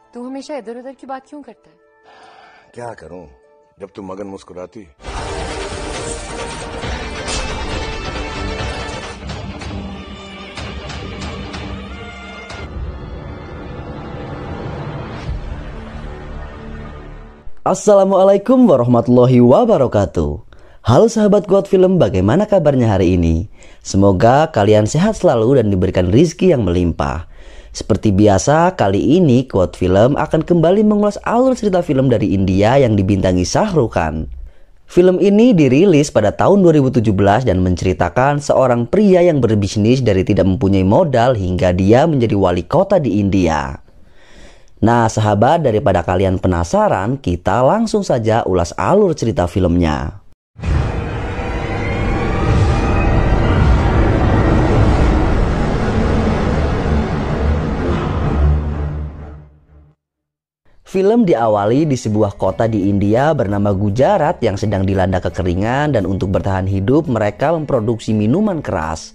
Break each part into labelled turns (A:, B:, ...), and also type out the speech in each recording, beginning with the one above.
A: तू हमेशा इधर उधर की बात क्यों करता है?
B: क्या करूं जब तू मगन मुस्कुराती।
C: Assalamualaikum warahmatullahi wabarakatuh. Halo sahabat Quote Film, bagaimana kabarnya hari ini? Semoga kalian sehat selalu dan diberikan rizki yang melimpah. Seperti biasa, kali ini Quote Film akan kembali mengulas alur cerita film dari India yang dibintangi Shah Rukh Khan. Film ini dirilis pada tahun 2017 dan menceritakan seorang pria yang berbisnis dari tidak mempunyai modal hingga dia menjadi wali kota di India. Nah sahabat, daripada kalian penasaran, kita langsung saja ulas alur cerita filmnya. Film diawali di sebuah kota di India bernama Gujarat yang sedang dilanda kekeringan, dan untuk bertahan hidup mereka memproduksi minuman keras.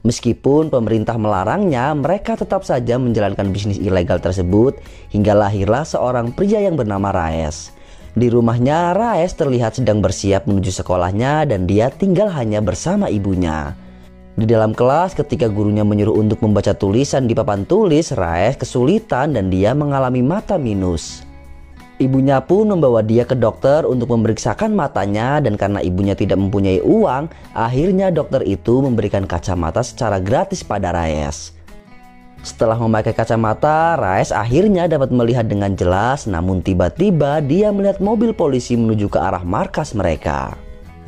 C: Meskipun pemerintah melarangnya, mereka tetap saja menjalankan bisnis ilegal tersebut hingga lahirlah seorang pria yang bernama Raesh. Di rumahnya, Raesh terlihat sedang bersiap menuju sekolahnya dan dia tinggal hanya bersama ibunya. Di dalam kelas, ketika gurunya menyuruh untuk membaca tulisan di papan tulis, Raesh kesulitan dan dia mengalami mata minus. Ibunya pun membawa dia ke dokter untuk memeriksakan matanya, dan karena ibunya tidak mempunyai uang, akhirnya dokter itu memberikan kacamata secara gratis pada Raesh. Setelah memakai kacamata, Raesh akhirnya dapat melihat dengan jelas, namun tiba-tiba dia melihat mobil polisi menuju ke arah markas mereka.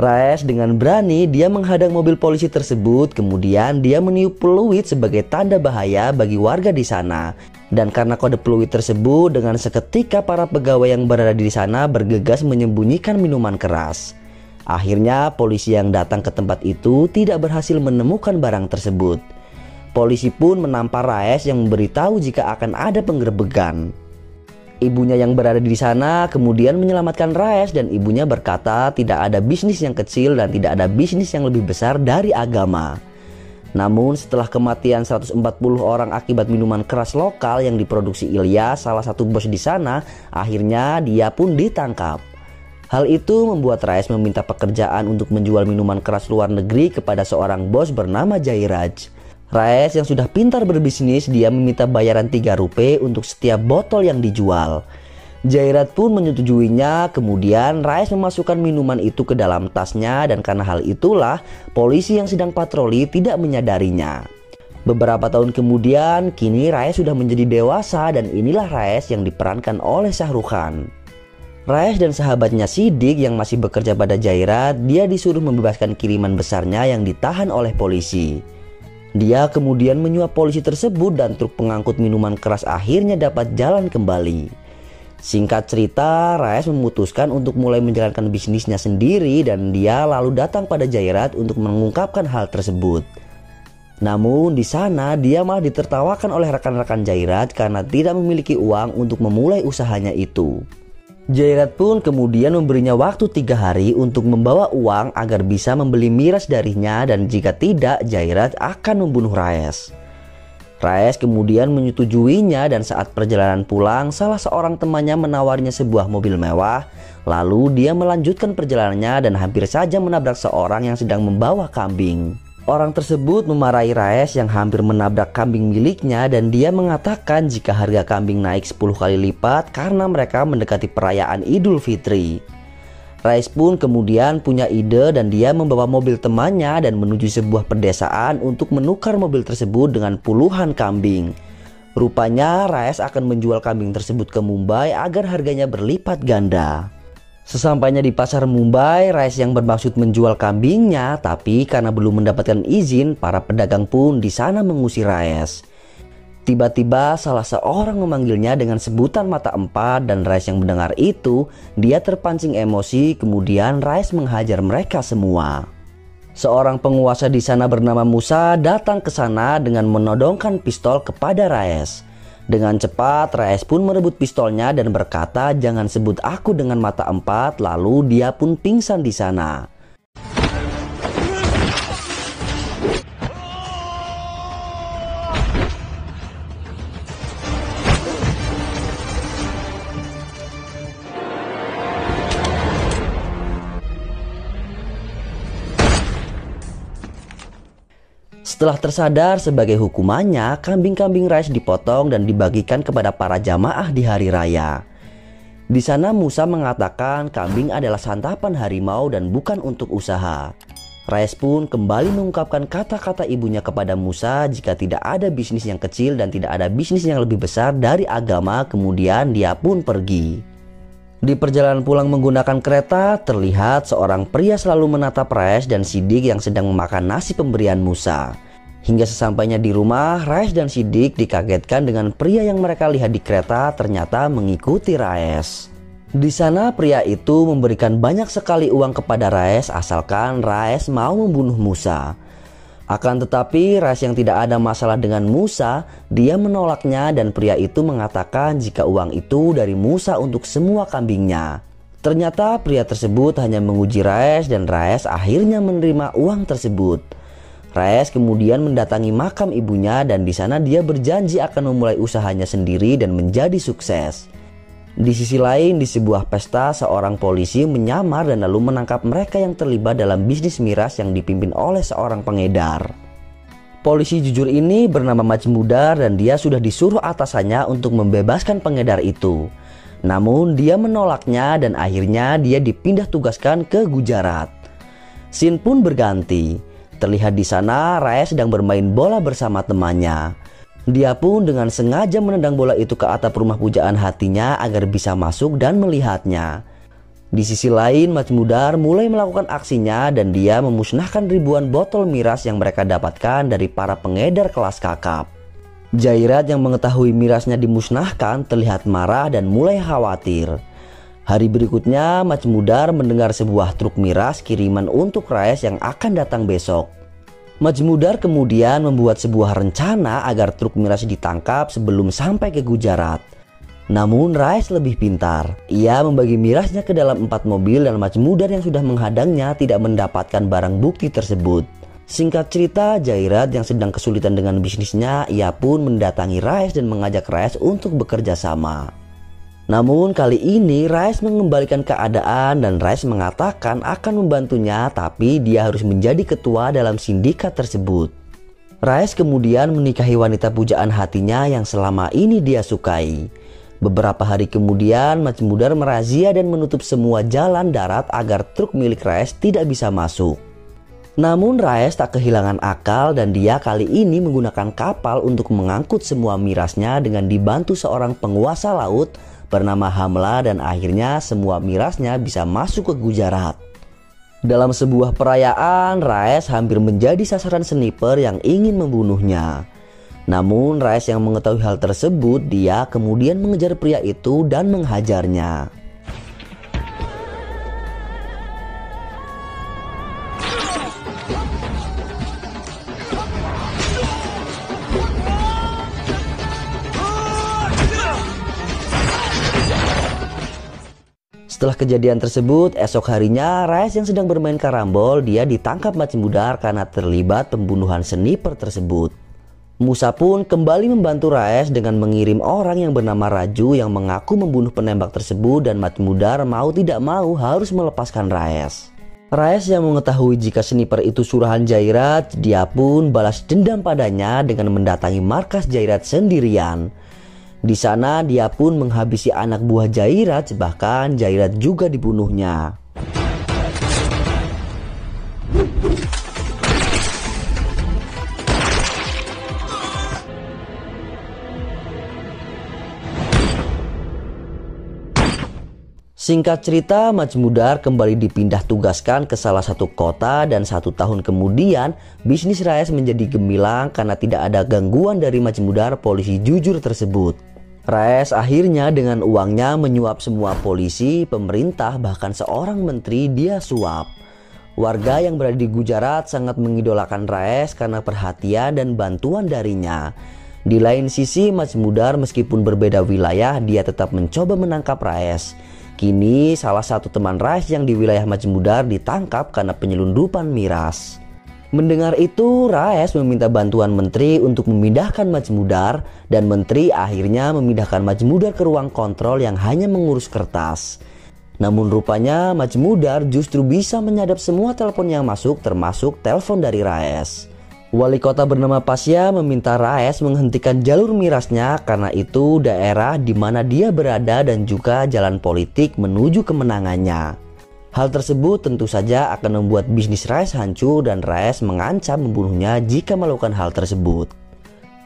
C: Raesh dengan berani dia menghadang mobil polisi tersebut, kemudian dia meniup peluit sebagai tanda bahaya bagi warga di sana. Dan karena kode peluit tersebut, dengan seketika para pegawai yang berada di sana bergegas menyembunyikan minuman keras. Akhirnya polisi yang datang ke tempat itu tidak berhasil menemukan barang tersebut. Polisi pun menampar Raesh yang memberitahu jika akan ada penggerebekan. Ibunya yang berada di sana kemudian menyelamatkan Raesh, dan ibunya berkata tidak ada bisnis yang kecil dan tidak ada bisnis yang lebih besar dari agama. Namun setelah kematian 140 orang akibat minuman keras lokal yang diproduksi Ilyas, salah satu bos di sana, akhirnya dia pun ditangkap. Hal itu membuat Raesh meminta pekerjaan untuk menjual minuman keras luar negeri kepada seorang bos bernama Jairaj. Raesh yang sudah pintar berbisnis, dia meminta bayaran 3 rupiah untuk setiap botol yang dijual. Jairaj pun menyetujuinya, kemudian Raesh memasukkan minuman itu ke dalam tasnya, dan karena hal itulah polisi yang sedang patroli tidak menyadarinya. Beberapa tahun kemudian, kini Raesh sudah menjadi dewasa, dan inilah Raesh yang diperankan oleh Shah Rukh Khan. Raesh dan sahabatnya Siddiq yang masih bekerja pada Jairaj, dia disuruh membebaskan kiriman besarnya yang ditahan oleh polisi. Dia kemudian menyuap polisi tersebut dan truk pengangkut minuman keras akhirnya dapat jalan kembali. Singkat cerita, Raesh memutuskan untuk mulai menjalankan bisnisnya sendiri, dan dia lalu datang pada Jairaj untuk mengungkapkan hal tersebut. Namun di sana dia malah ditertawakan oleh rekan-rekan Jairaj karena tidak memiliki uang untuk memulai usahanya itu. Jairaj pun kemudian memberinya waktu 3 hari untuk membawa uang agar bisa membeli miras darinya, dan jika tidak, Jairaj akan membunuh Raesh. Raesh kemudian menyetujuinya, dan saat perjalanan pulang, salah seorang temannya menawarnya sebuah mobil mewah. Lalu dia melanjutkan perjalanannya dan hampir saja menabrak seorang yang sedang membawa kambing. Orang tersebut memarahi Raesh yang hampir menabrak kambing miliknya, dan dia mengatakan jika harga kambing naik 10 kali lipat karena mereka mendekati perayaan Idul Fitri. Raesh pun kemudian punya ide, dan dia membawa mobil temannya dan menuju sebuah pedesaan untuk menukar mobil tersebut dengan puluhan kambing. Rupanya Raesh akan menjual kambing tersebut ke Mumbai agar harganya berlipat ganda. Sesampainya di pasar Mumbai, Raesh yang bermaksud menjual kambingnya, tapi karena belum mendapatkan izin, para pedagang pun di sana mengusir Raesh. Tiba-tiba salah seorang memanggilnya dengan sebutan mata empat, dan Raesh yang mendengar itu, dia terpancing emosi, kemudian Raesh menghajar mereka semua. Seorang penguasa di sana bernama Musa datang ke sana dengan menodongkan pistol kepada Raesh. Dengan cepat Raesh pun merebut pistolnya dan berkata, "Jangan sebut aku dengan mata empat," lalu dia pun pingsan di sana. Setelah tersadar sebagai hukumannya, kambing-kambing Rais dipotong dan dibagikan kepada para jamaah di hari raya. Di sana Musa mengatakan kambing adalah santapan harimau dan bukan untuk usaha. Rais pun kembali mengungkapkan kata-kata ibunya kepada Musa jika tidak ada bisnis yang kecil dan tidak ada bisnis yang lebih besar dari agama. Kemudian dia pun pergi. Di perjalanan pulang menggunakan kereta, terlihat seorang pria selalu menatap Rais dan Sidik yang sedang memakan nasi pemberian Musa. Hingga sesampainya di rumah, Rais dan Sidik dikagetkan dengan pria yang mereka lihat di kereta ternyata mengikuti Rais. Di sana pria itu memberikan banyak sekali uang kepada Rais asalkan Rais mau membunuh Musa. Akan tetapi Rais yang tidak ada masalah dengan Musa, dia menolaknya dan pria itu mengatakan jika uang itu dari Musa untuk semua kambingnya. Ternyata pria tersebut hanya menguji Rais dan Rais akhirnya menerima uang tersebut. Rais kemudian mendatangi makam ibunya dan di sana dia berjanji akan memulai usahanya sendiri dan menjadi sukses. Di sisi lain, di sebuah pesta, seorang polisi menyamar dan lalu menangkap mereka yang terlibat dalam bisnis miras yang dipimpin oleh seorang pengedar. Polisi jujur ini bernama Majmudar dan dia sudah disuruh atasannya untuk membebaskan pengedar itu. Namun dia menolaknya dan akhirnya dia dipindah tugaskan ke Gujarat. Scene pun berganti. Terlihat di sana Rais sedang bermain bola bersama temannya. Dia pun dengan sengaja menendang bola itu ke atap rumah pujaan hatinya agar bisa masuk dan melihatnya. Di sisi lain, Majmudar mulai melakukan aksinya dan dia memusnahkan ribuan botol miras yang mereka dapatkan dari para pengedar kelas kakap. Jairat yang mengetahui mirasnya dimusnahkan terlihat marah dan mulai khawatir. Hari berikutnya, Majmudar mendengar sebuah truk miras kiriman untuk Rais yang akan datang besok. Majmudar kemudian membuat sebuah rencana agar truk miras ditangkap sebelum sampai ke Gujarat. Namun Rais lebih pintar. Ia membagi mirasnya ke dalam 4 mobil dan Majmudar yang sudah menghadangnya tidak mendapatkan barang bukti tersebut. Singkat cerita, Jairat yang sedang kesulitan dengan bisnisnya, ia pun mendatangi Rais dan mengajak Rais untuk bekerja sama. Namun kali ini Rais mengembalikan keadaan dan Rais mengatakan akan membantunya tapi dia harus menjadi ketua dalam sindikat tersebut. Rais kemudian menikahi wanita pujaan hatinya yang selama ini dia sukai. Beberapa hari kemudian Majmudar merazia dan menutup semua jalan darat agar truk milik Rais tidak bisa masuk. Namun Rais tak kehilangan akal dan dia kali ini menggunakan kapal untuk mengangkut semua mirasnya dengan dibantu seorang penguasa laut bernama Hamla dan akhirnya semua mirasnya bisa masuk ke Gujarat. Dalam sebuah perayaan, Rais hampir menjadi sasaran sniper yang ingin membunuhnya. Namun Rais yang mengetahui hal tersebut, dia kemudian mengejar pria itu dan menghajarnya. Setelah kejadian tersebut, esok harinya Rais yang sedang bermain karambol, dia ditangkap Majmudar karena terlibat pembunuhan sniper tersebut. Musa pun kembali membantu Rais dengan mengirim orang yang bernama Raju yang mengaku membunuh penembak tersebut dan Majmudar mau tidak mau harus melepaskan Rais. Rais yang mengetahui jika sniper itu suruhan Jairat, dia pun balas dendam padanya dengan mendatangi markas Jairat sendirian. Di sana dia pun menghabisi anak buah Jairat, bahkan Jairat juga dibunuhnya. Singkat cerita, Majmudar kembali dipindah tugaskan ke salah satu kota dan 1 tahun kemudian bisnis Rais menjadi gemilang karena tidak ada gangguan dari Majmudar polisi jujur tersebut. Rais akhirnya dengan uangnya menyuap semua polisi, pemerintah, bahkan seorang menteri dia suap. Warga yang berada di Gujarat sangat mengidolakan Rais karena perhatian dan bantuan darinya. Di lain sisi, Majmudar meskipun berbeda wilayah, dia tetap mencoba menangkap Rais. Kini salah satu teman Rais yang di wilayah Majmudar ditangkap karena penyelundupan miras. Mendengar itu, Rais meminta bantuan menteri untuk memindahkan Majmudar dan menteri akhirnya memindahkan Majmudar ke ruang kontrol yang hanya mengurus kertas. Namun rupanya Majmudar justru bisa menyadap semua telepon yang masuk termasuk telepon dari Rais. Wali kota bernama Pasya meminta Raes menghentikan jalur mirasnya karena itu daerah di mana dia berada dan juga jalan politik menuju kemenangannya. Hal tersebut tentu saja akan membuat bisnis Raes hancur dan Raes mengancam membunuhnya jika melakukan hal tersebut.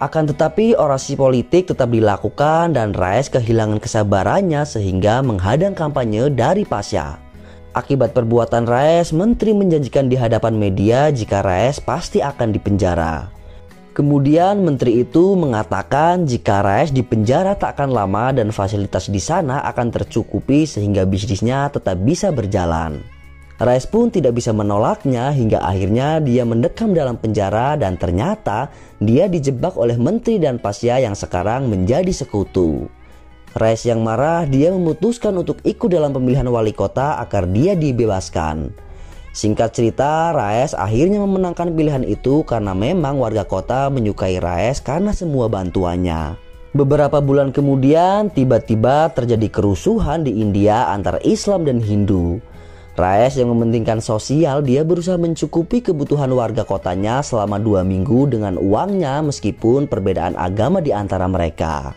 C: Akan tetapi orasi politik tetap dilakukan dan Raes kehilangan kesabarannya sehingga menghadang kampanye dari Pasya. Akibat perbuatan Raes, menteri menjanjikan di hadapan media jika Raes pasti akan dipenjara. Kemudian menteri itu mengatakan jika Raes dipenjara tak akan lama dan fasilitas di sana akan tercukupi sehingga bisnisnya tetap bisa berjalan. Raes pun tidak bisa menolaknya hingga akhirnya dia mendekam dalam penjara dan ternyata dia dijebak oleh menteri dan Pasya yang sekarang menjadi sekutu. Raes yang marah, dia memutuskan untuk ikut dalam pemilihan wali kota agar dia dibebaskan. Singkat cerita, Raes akhirnya memenangkan pilihan itu karena memang warga kota menyukai Raes karena semua bantuannya. Beberapa bulan kemudian, tiba-tiba terjadi kerusuhan di India antara Islam dan Hindu. Raes yang mementingkan sosial, dia berusaha mencukupi kebutuhan warga kotanya selama 2 minggu dengan uangnya meskipun perbedaan agama di antara mereka.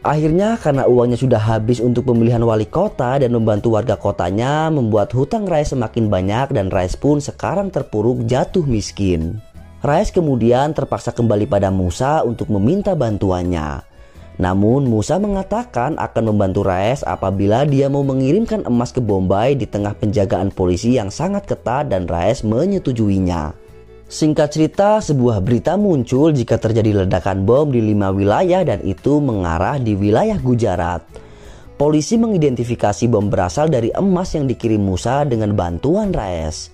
C: Akhirnya karena uangnya sudah habis untuk pemilihan wali kota dan membantu warga kotanya membuat hutang Raes semakin banyak dan Raes pun sekarang terpuruk jatuh miskin. Raes kemudian terpaksa kembali pada Musa untuk meminta bantuannya. Namun Musa mengatakan akan membantu Raes apabila dia mau mengirimkan emas ke Bombay di tengah penjagaan polisi yang sangat ketat dan Raes menyetujuinya. Singkat cerita, sebuah berita muncul jika terjadi ledakan bom di 5 wilayah dan itu mengarah di wilayah Gujarat. Polisi mengidentifikasi bom berasal dari emas yang dikirim Musa dengan bantuan Raes.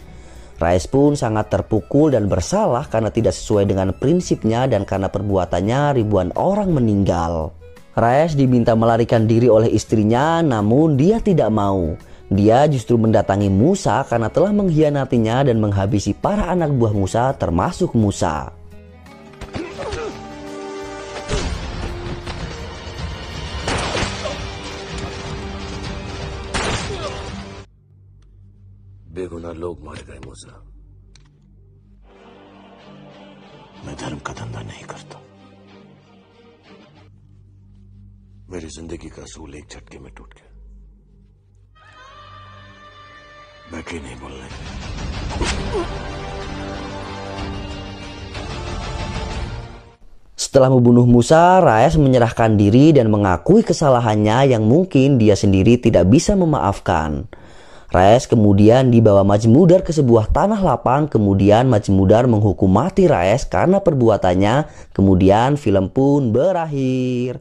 C: Raes pun sangat terpukul dan bersalah karena tidak sesuai dengan prinsipnya dan karena perbuatannya ribuan orang meninggal. Raes diminta melarikan diri oleh istrinya namun dia tidak mau. Dia justru mendatangi Musa karena telah mengkhianatinya dan menghabisi para anak buah Musa termasuk Musa.
B: बेगुनाह लोग मारे गए मूसा। मैं धर्म का धंधा नहीं करता। मेरी जिंदगी का असूल एक झटके में टूट गया। बाकी नहीं बोलना।
C: Setelah membunuh Musa, Raes menyerahkan diri dan mengakui kesalahannya yang mungkin dia sendiri tidak bisa memaafkan. Raes kemudian dibawa Majmudar ke sebuah tanah lapang, kemudian Majmudar menghukum mati Raes karena perbuatannya, kemudian film pun berakhir.